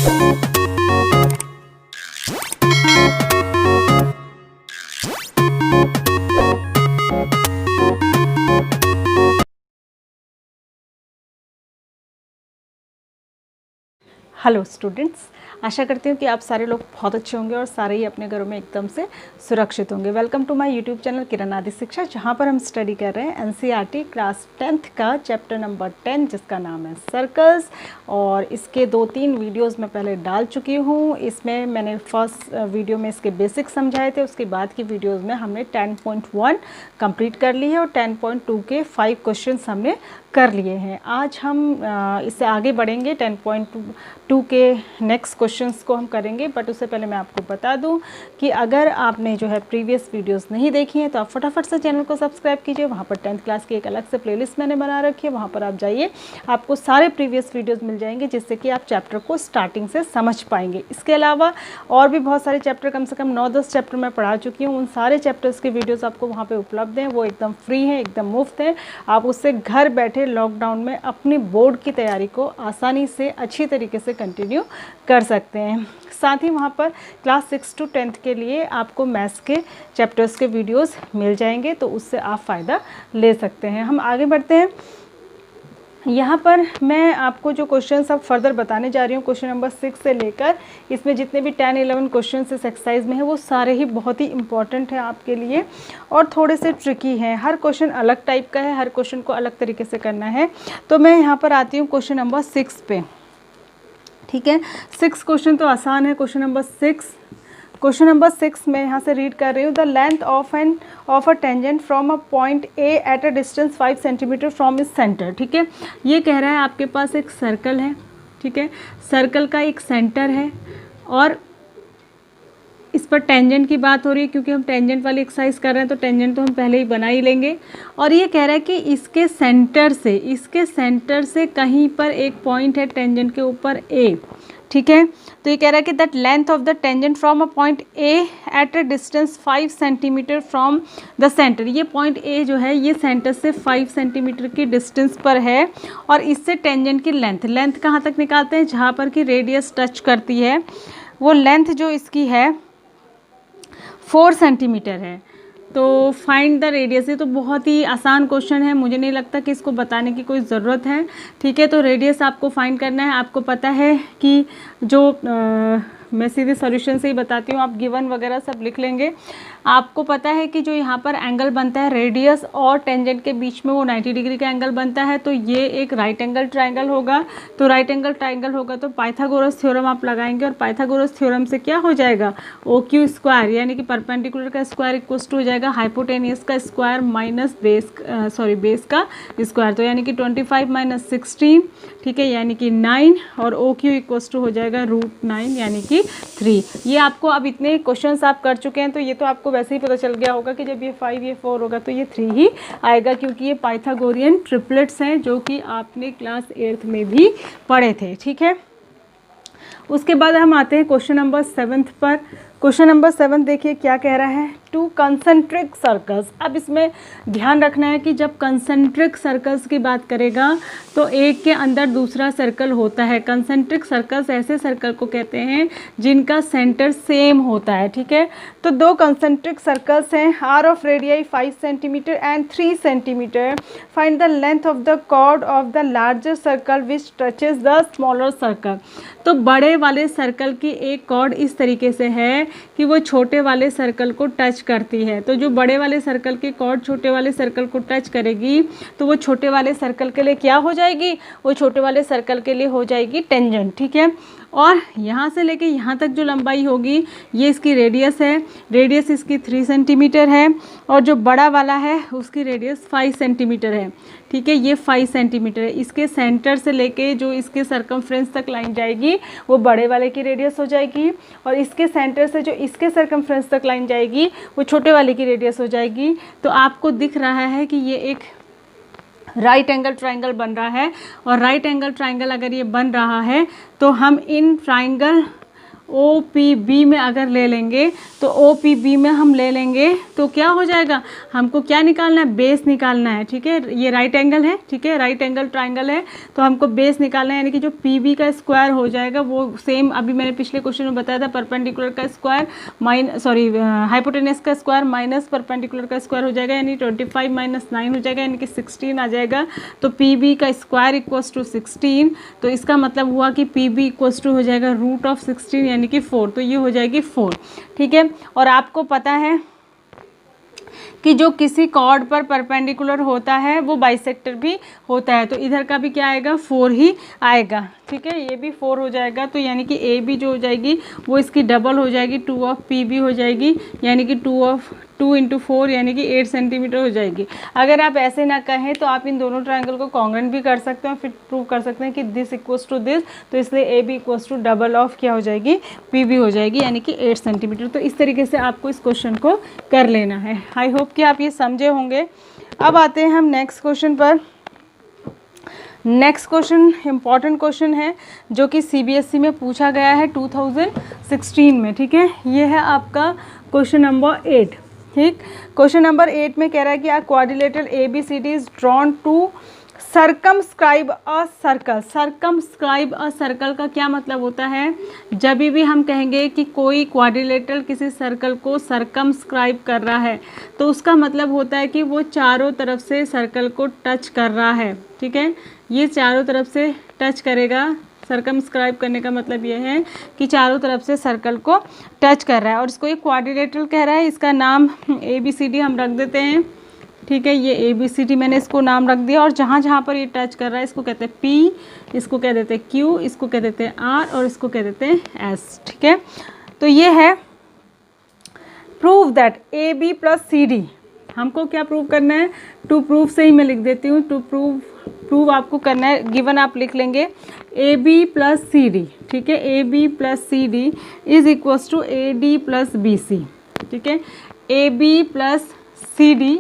Hello students, आशा करती हूँ कि आप सारे लोग बहुत अच्छे होंगे और सारे ही अपने घरों में एकदम से सुरक्षित होंगे। Welcome to my YouTube channel Kiran Aadi Shiksha, जहाँ पर हम स्टडी कर रहे हैं एनसीईआरटी क्लास 10th का चैप्टर नंबर 10 जिसका नाम है सर्कल्स। और इसके 2-3 वीडियोस मैं पहले डाल चुकी हूँ। इसमें मैंने फर्स्ट वीडियो में इसके बेसिक समझाए थे, उसके बाद की वीडियोज़ में हमने 10.1 कंप्लीट कर ली है और 10.2 के 5 क्वेश्चन हमने कर लिए हैं। आज हम इससे आगे बढ़ेंगे, 10.2 के नेक्स्ट क्वेश्चंस को हम करेंगे। बट उससे पहले मैं आपको बता दूं कि अगर आपने जो है प्रीवियस वीडियोस नहीं देखी हैं तो आप फटाफट से चैनल को सब्सक्राइब कीजिए। वहाँ पर 10th क्लास की एक अलग से प्लेलिस्ट मैंने बना रखी है, वहाँ पर आप जाइए, आपको सारे प्रीवियस वीडियोज़ मिल जाएंगे जिससे कि आप चैप्टर को स्टार्टिंग से समझ पाएंगे। इसके अलावा और भी बहुत सारे चैप्टर, कम से कम 9-10 चैप्टर मैं पढ़ा चुकी हूँ। उन सारे चैप्टर्स के वीडियोज़ आपको वहाँ पर उपलब्ध हैं, वो एकदम फ्री हैं, एकदम मुफ्त हैं। आप उससे घर बैठे लॉकडाउन में अपनी बोर्ड की तैयारी को आसानी से अच्छी तरीके से कंटिन्यू कर सकते हैं। साथ ही वहाँ पर क्लास 6 to 10th के लिए आपको मैथ्स के चैप्टर्स के वीडियोस मिल जाएंगे, तो उससे आप फ़ायदा ले सकते हैं। हम आगे बढ़ते हैं। यहाँ पर मैं आपको जो क्वेश्चन अब फर्दर बताने जा रही हूँ, क्वेश्चन नंबर 6 से लेकर इसमें जितने भी 10-11 क्वेश्चन इस एक्सरसाइज में है वो सारे ही बहुत ही इंपॉर्टेंट हैं आपके लिए और थोड़े से ट्रिकी हैं। हर क्वेश्चन अलग टाइप का है, हर क्वेश्चन को अलग तरीके से करना है। तो मैं यहाँ पर आती हूँ क्वेश्चन नंबर 6 पे। ठीक है, 6 क्वेश्चन तो आसान है। क्वेश्चन नंबर 6 मैं यहाँ से रीड कर रही हूँ। The length of a tangent from a point A at a distance 5 centimetre from इस सेंटर। ठीक है, ये कह रहा है आपके पास एक सर्कल है। ठीक है, सर्कल का एक सेंटर है और इस पर टेंजेंट की बात हो रही है, क्योंकि हम टेंजेंट वाली एक्सरसाइज कर रहे हैं तो टेंजेंट तो हम पहले ही बना ही लेंगे। और ये कह रहा है कि इसके सेंटर से कहीं पर एक पॉइंट है टेंजेंट के ऊपर ए। ठीक है, तो ये कह रहा है कि that length of the tangent from a point A at a distance 5 centimetre from the centre. ये पॉइंट ए जो है ये सेंटर से 5 सेंटीमीटर की डिस्टेंस पर है और इससे टेंजेंट की लेंथ कहाँ तक निकालते हैं, जहाँ पर कि रेडियस टच करती है वो लेंथ जो इसकी है 4 सेंटीमीटर है। तो फाइंड द रेडियस। ये तो बहुत ही आसान क्वेश्चन है, मुझे नहीं लगता कि इसको बताने की कोई ज़रूरत है। ठीक है, तो रेडियस आपको फाइंड करना है। आपको पता है कि जो मैं सीधे सॉल्यूशन से ही बताती हूँ, आप गिवन वगैरह सब लिख लेंगे। आपको पता है कि जो यहाँ पर एंगल बनता है रेडियस और टेंजेंट के बीच में वो 90 डिग्री का एंगल बनता है, तो ये एक राइट एंगल ट्राइंगल होगा। तो राइट एंगल ट्राइंगल होगा तो पाइथागोरस थ्योरम आप लगाएंगे और पाइथागोरस थ्योरम से क्या हो जाएगा, OQ स्क्वायर यानी कि परपेंडिकुलर का स्क्वायर इक्वल्स टू हो जाएगा हाइपोटेनियस का स्क्वायर माइनस बेस का स्क्वायर। तो यानी कि 25 - 16, ठीक है, यानी कि 9 और OQ इक्वल्स टू हो जाएगा √9 यानी कि 3। ये आपको अब इतने क्वेश्चंस आप कर चुके हैं तो ये तो आपको वैसे ही पता चल गया होगा कि जब ये 5 ये 4 होगा तो ये 3 ही आएगा, क्योंकि ये पाइथागोरियन ट्रिपलेट्स हैं जो कि आपने क्लास 8th में भी पढ़े थे। ठीक है, उसके बाद हम आते हैं क्वेश्चन नंबर 7 पर। क्वेश्चन नंबर 7 देखिए क्या कह रहा है, 2 कंसेंट्रिक सर्कल्स। अब इसमें ध्यान रखना है कि जब कंसेंट्रिक सर्कल्स की बात करेगा तो एक के अंदर दूसरा सर्कल होता है। कंसेंट्रिक सर्कल्स ऐसे सर्कल को कहते हैं जिनका सेंटर सेम होता है। ठीक है, तो 2 कंसेंट्रिक सर्कल्स हैं, are of radii 5 centimetre and 3 centimetre. Find the length of the chord of the larger circle which touches the smaller circle. तो बड़े वाले सर्कल की एक कॉर्ड इस तरीके से है कि वो छोटे वाले सर्कल को टच करती है। तो जो बड़े वाले सर्कल की कॉर्ड छोटे वाले सर्कल को टच करेगी तो वो छोटे वाले सर्कल के लिए क्या हो जाएगी, वो छोटे वाले सर्कल के लिए हो जाएगी टेंजेंट। ठीक है, और यहाँ से लेके यहाँ तक जो लंबाई होगी ये इसकी रेडियस है। रेडियस इसकी 3 सेंटीमीटर है और जो बड़ा वाला है उसकी रेडियस 5 सेंटीमीटर है। ठीक है, ये 5 सेंटीमीटर है। इसके सेंटर से लेके जो इसके सरकमफ्रेंस तक लाइन जाएगी वो बड़े वाले की रेडियस हो जाएगी और इसके सेंटर से जो इसके सरकमफ्रेंस तक लाइन जाएगी वो छोटे वाले की रेडियस हो जाएगी। तो आपको दिख रहा है कि ये एक राइट एंगल ट्राइंगल बन रहा है और राइट एंगल ट्राइंगल अगर ये बन रहा है तो हम इन ट्राइंगल ओ पी बी में अगर ले लेंगे तो ओ पी बी में हम ले लेंगे तो क्या हो जाएगा, हमको क्या निकालना है, बेस निकालना है। ठीक है, ये राइट एंगल है, ठीक है, राइट एंगल ट्राइंगल है, तो हमको बेस निकालना है, यानी कि जो पी बी का स्क्वायर हो जाएगा वो सेम अभी मैंने पिछले क्वेश्चन में बताया था, परपेंडिकुलर का स्क्वायर हाइपोटेनस का स्क्वायर माइनस परपेंडिकुलर का स्क्वायर हो जाएगा, यानी 25 माइनस 9 हो जाएगा, यानी कि 16 आ जाएगा। तो पी बी का स्क्वायर इक्वल्स टू 16, तो इसका मतलब हुआ कि पी बी इक्वल्स टू हो जाएगा रूट ऑफ 16 यानी कि 4, तो ये हो जाएगी 4। ठीक है, और आपको पता है कि जो किसी कॉर्ड पर परपेंडिकुलर होता है वो बाइसेक्टर भी होता है, तो इधर का भी क्या आएगा, 4 ही आएगा। ठीक है, ये भी 4 हो जाएगा, तो यानी कि ए बी जो हो जाएगी वो इसकी डबल हो जाएगी, 2 ऑफ पी बी हो जाएगी, यानी कि 2 इंटू 4 यानी कि 8 सेंटीमीटर हो जाएगी। अगर आप ऐसे ना कहें तो आप इन दोनों ट्रायंगल को कॉन्ग्रुएंट भी कर सकते हैं, फिर प्रूव कर सकते हैं कि दिस इक्वल्स टू दिस, तो इसलिए A B equals to double of क्या हो जाएगी, पी बी हो जाएगी, यानी कि 8 सेंटीमीटर। तो इस तरीके से आपको इस क्वेश्चन को कर लेना है। आई होप कि आप ये समझे होंगे। अब आते हैं हम नेक्स्ट क्वेश्चन पर। नेक्स्ट क्वेश्चन इम्पॉर्टेंट क्वेश्चन है जो कि सीबीएसई में पूछा गया है 2016 में। ठीक है, ये है आपका क्वेश्चन नंबर 8। ठीक, क्वेश्चन नंबर 8 में कह रहा है कि quadrilateral A B C D is drawn to circumscribe a circle. Circumscribe a circle का क्या मतलब होता है, जब भी हम कहेंगे कि कोई क्वाड्रिलेटरल किसी सर्कल को सर्कमस्क्राइब कर रहा है तो उसका मतलब होता है कि वो चारों तरफ से सर्कल को टच कर रहा है। ठीक है, ये चारों तरफ से टच करेगा। सर्कमस्क्राइब करने का मतलब ये है कि चारों तरफ से सर्कल को टच कर रहा है, और इसको एक क्वाड्रिलेटरल कह रहा है। इसका नाम ए बी सी डी हम रख देते हैं। ठीक है, ये ए बी सी डी मैंने इसको नाम रख दिया, और जहाँ जहाँ पर ये टच कर रहा है इसको कहते हैं पी, इसको कह देते हैं क्यू, इसको कह देते हैं आर, और इसको कह देते हैं एस। ठीक है, तो ये है prove that A B plus C D. हमको क्या प्रूव करना है, टू प्रूव से ही मैं लिख देती हूँ, टू प्रूव आपको करना है। गिवन आप लिख लेंगे A B plus C D. ठीक है, A B plus C D is equals to A D plus B C. ठीक है, A B plus C D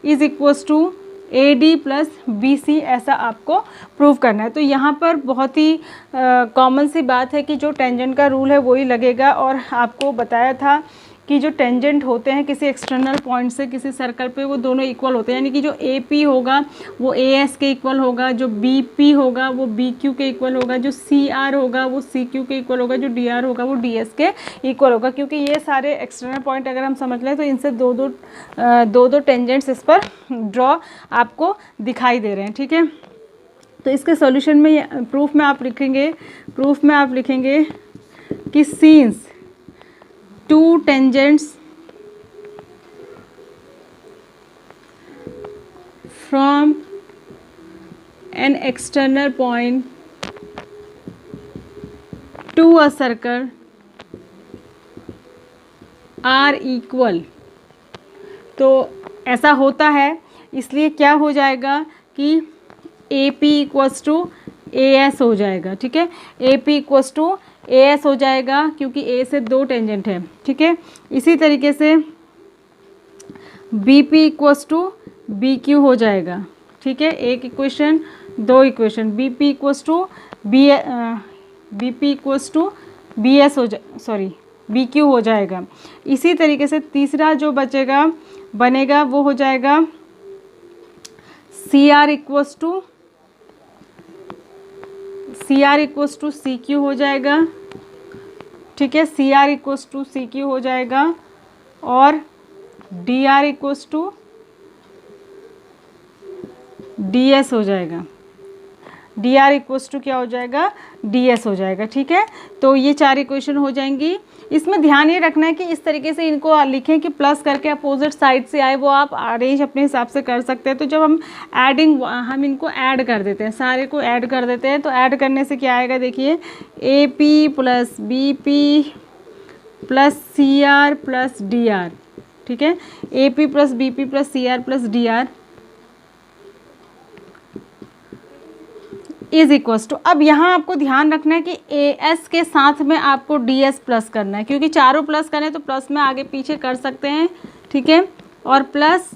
is equals to A D plus B C, ऐसा आपको prove करना है। तो यहाँ पर बहुत ही कॉमन सी बात है कि जो टेंजेंट का रूल है वही लगेगा, और आपको बताया था कि जो टेंजेंट होते हैं किसी एक्सटर्नल पॉइंट से किसी सर्कल पे वो दोनों इक्वल होते हैं, यानी कि जो ए पी होगा वो ए एस के इक्वल होगा, जो बी पी होगा वो बी क्यू के इक्वल होगा, जो सी आर होगा वो सी क्यू के इक्वल होगा, जो डी आर होगा वो डी एस के इक्वल होगा। क्योंकि ये सारे एक्सटर्नल पॉइंट अगर हम समझ लें तो इनसे दो टेंजेंट्स इस पर ड्रॉ आपको दिखाई दे रहे हैं। ठीक है, तो इसके सॉल्यूशन में प्रूफ में आप लिखेंगे कि scenes two tangents from an external point to a circle are equal। तो ऐसा होता है, इसलिए क्या हो जाएगा कि A P equals to A S हो जाएगा। ठीक है, A P equals to A S हो जाएगा क्योंकि ए से दो टेंजेंट है। ठीक है, इसी तरीके से B P equals to B Q हो जाएगा। ठीक है, एक इक्वेशन दो equation, B P equals to B S B Q हो जाएगा। इसी तरीके से तीसरा जो बनेगा वो हो जाएगा C R equals to C Q हो जाएगा। ठीक है, C R equals to C Q हो जाएगा, और D R equals to D S हो जाएगा। डी आर इक्वल्स टू क्या हो जाएगा, डी एस हो जाएगा। ठीक है, तो ये चार इक्वेशन हो जाएंगी। इसमें ध्यान ये रखना है कि इस तरीके से इनको लिखें कि प्लस करके अपोजिट साइड से आए, वो आप अरेंज अपने हिसाब से कर सकते हैं। तो जब हम इनको ऐड कर देते हैं, सारे को ऐड कर देते हैं, तो ऐड करने से क्या आएगा, देखिए A P plus B P plus C R plus D R. ठीक है, A P plus B P plus C R plus D R is equals to, अब यहाँ आपको ध्यान रखना है कि ए एस के साथ में आपको डी एस प्लस करना है, क्योंकि चारों प्लस करें तो प्लस में आगे पीछे कर सकते हैं। ठीक है, और प्लस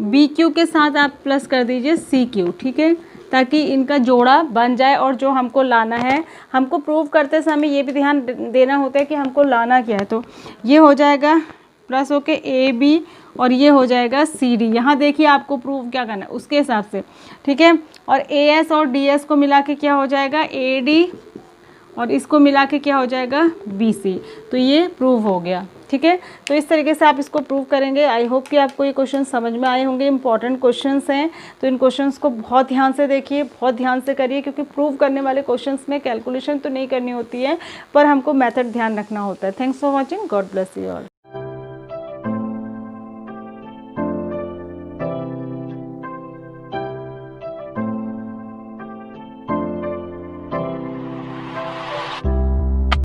बी क्यू के साथ आप प्लस कर दीजिए सी क्यू। ठीक है, ताकि इनका जोड़ा बन जाए। और जो हमको लाना है, हमको प्रूव करते समय ये भी ध्यान देना होता है कि हमको लाना क्या है। तो ये हो जाएगा प्लस होके ए बी और ये हो जाएगा सी डी। यहाँ देखिए आपको प्रूव क्या करना है उसके हिसाब से, ठीक है। और ए एस और डी एस को मिला के क्या हो जाएगा ए डी और इसको मिला के क्या हो जाएगा बी सी। तो ये प्रूव हो गया, ठीक है। तो इस तरीके से आप इसको प्रूव करेंगे। आई होप कि आपको ये क्वेश्चन समझ में आए होंगे। इंपॉर्टेंट क्वेश्चंस हैं, तो इन क्वेश्चंस को बहुत ध्यान से देखिए, बहुत ध्यान से करिए, क्योंकि प्रूव करने वाले क्वेश्चंस में कैलकुलेशन तो नहीं करनी होती है, पर हमको मेथड ध्यान रखना होता है। Thanks for watching, God bless you all.